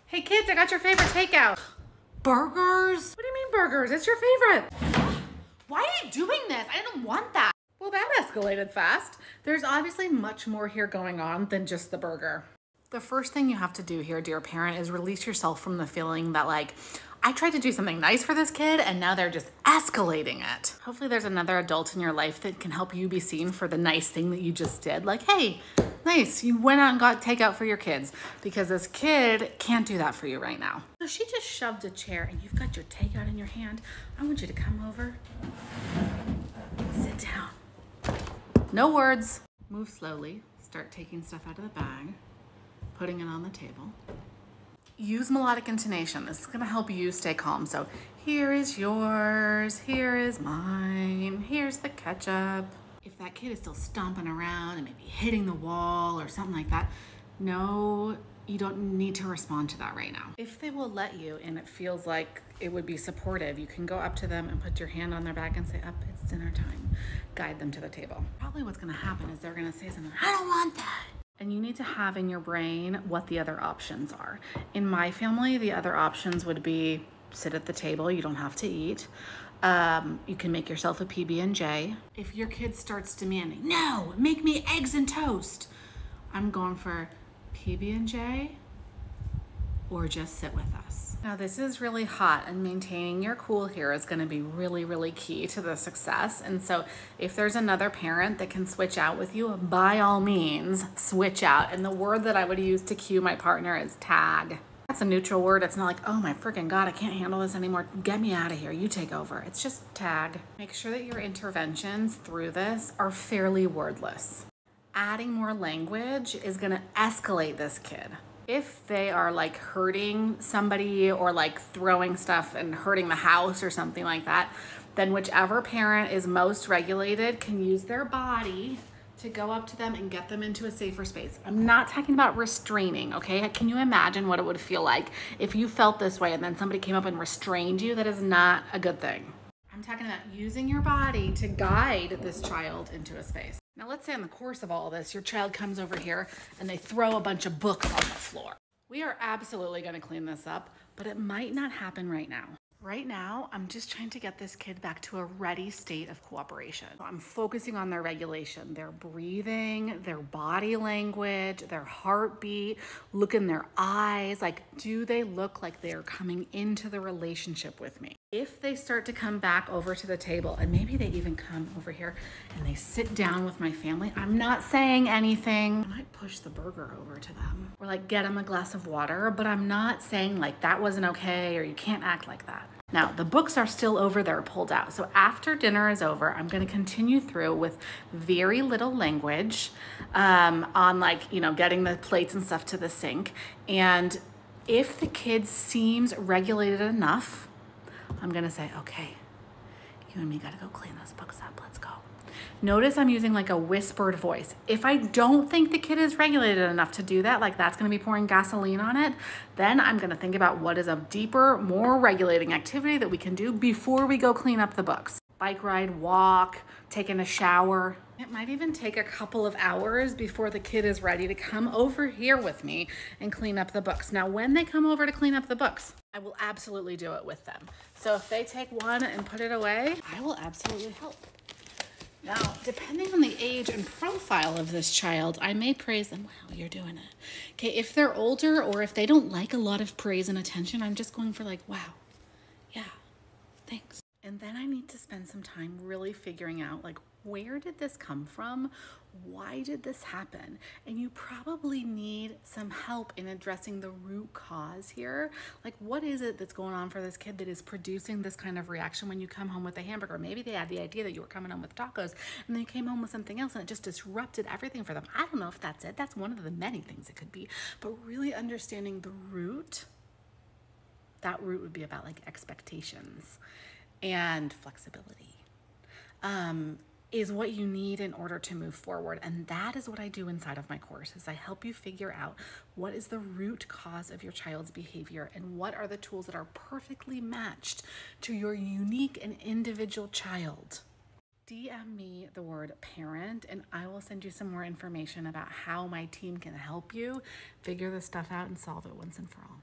Hey kids, I got your favorite takeout. Burgers? What do you mean burgers? It's your favorite. Why are you doing this? I didn't want that. Well, that escalated fast. There's obviously much more here going on than just the burger. The first thing you have to do here, dear parent, is release yourself from the feeling that like, I tried to do something nice for this kid and now they're just escalating it. Hopefully there's another adult in your life that can help you be seen for the nice thing that you just did. Like, hey, nice, you went out and got takeout for your kids, because this kid can't do that for you right now. So she just shoved a chair and you've got your takeout in your hand. I want you to come over, sit down. No words. Move slowly, start taking stuff out of the bag, putting it on the table. Use melodic intonation. This is gonna help you stay calm. So here is yours, here is mine, here's the ketchup. If that kid is still stomping around and maybe hitting the wall or something like that, no, you don't need to respond to that right now. If they will let you and it feels like it would be supportive, you can go up to them and put your hand on their back and say, up, it's dinner time. Guide them to the table. Probably what's gonna happen is they're gonna say something, I don't want that. And you need to have in your brain what the other options are. In my family, the other options would be sit at the table, you don't have to eat. You can make yourself a PB&J. If your kid starts demanding, no, make me eggs and toast, I'm going for PB&J or just sit with us. Now this is really hot and maintaining your cool here is gonna be really, really key to the success. And so if there's another parent that can switch out with you, by all means, switch out. And the word that I would use to cue my partner is tag. That's a neutral word. It's not like, oh my freaking God, I can't handle this anymore. Get me out of here, you take over. It's just tag. Make sure that your interventions through this are fairly wordless. Adding more language is gonna escalate this kid. If they are like hurting somebody or like throwing stuff and hurting the house or something like that, then whichever parent is most regulated can use their body to go up to them and get them into a safer space. I'm not talking about restraining, okay? Can you imagine what it would feel like if you felt this way and then somebody came up and restrained you? That is not a good thing. I'm talking about using your body to guide this child into a space. Now let's say in the course of all this, your child comes over here and they throw a bunch of books on the floor. We are absolutely gonna clean this up, but it might not happen right now. Right now, I'm just trying to get this kid back to a ready state of cooperation. I'm focusing on their regulation, their breathing, their body language, their heartbeat, look in their eyes. Like, do they look like they're coming into the relationship with me? If they start to come back over to the table, and maybe they even come over here and they sit down with my family, I'm not saying anything. I might push the burger over to them or like get them a glass of water, but I'm not saying like that wasn't okay or you can't act like that. Now, the books are still over there pulled out. So after dinner is over, I'm gonna continue through with very little language on like, you know, getting the plates and stuff to the sink. And if the kid seems regulated enough, I'm gonna say, okay, you and me gotta go clean those books up, let's go. Notice I'm using like a whispered voice. If I don't think the kid is regulated enough to do that, like that's gonna be pouring gasoline on it, then I'm gonna think about what is a deeper, more regulating activity that we can do before we go clean up the books. Bike ride, walk, taking a shower. It might even take a couple of hours before the kid is ready to come over here with me and clean up the books. Now, when they come over to clean up the books, I will absolutely do it with them. So if they take one and put it away, I will absolutely help. Now, depending on the age and profile of this child, I may praise them. Wow, you're doing it. Okay, if they're older or if they don't like a lot of praise and attention, I'm just going for like, wow, yeah, thanks. And then I need to spend some time really figuring out like, where did this come from? Why did this happen? And you probably need some help in addressing the root cause here. Like, what is it that's going on for this kid that is producing this kind of reaction when you come home with a hamburger? Maybe they had the idea that you were coming home with tacos and then you came home with something else and it just disrupted everything for them. I don't know if that's it. That's one of the many things it could be. But really understanding the root, that root would be about like expectations and flexibility. Is what you need in order to move forward. And that is what I do inside of my course, is I help you figure out what is the root cause of your child's behavior and what are the tools that are perfectly matched to your unique and individual child. DM me the word parent and I will send you some more information about how my team can help you figure this stuff out and solve it once and for all.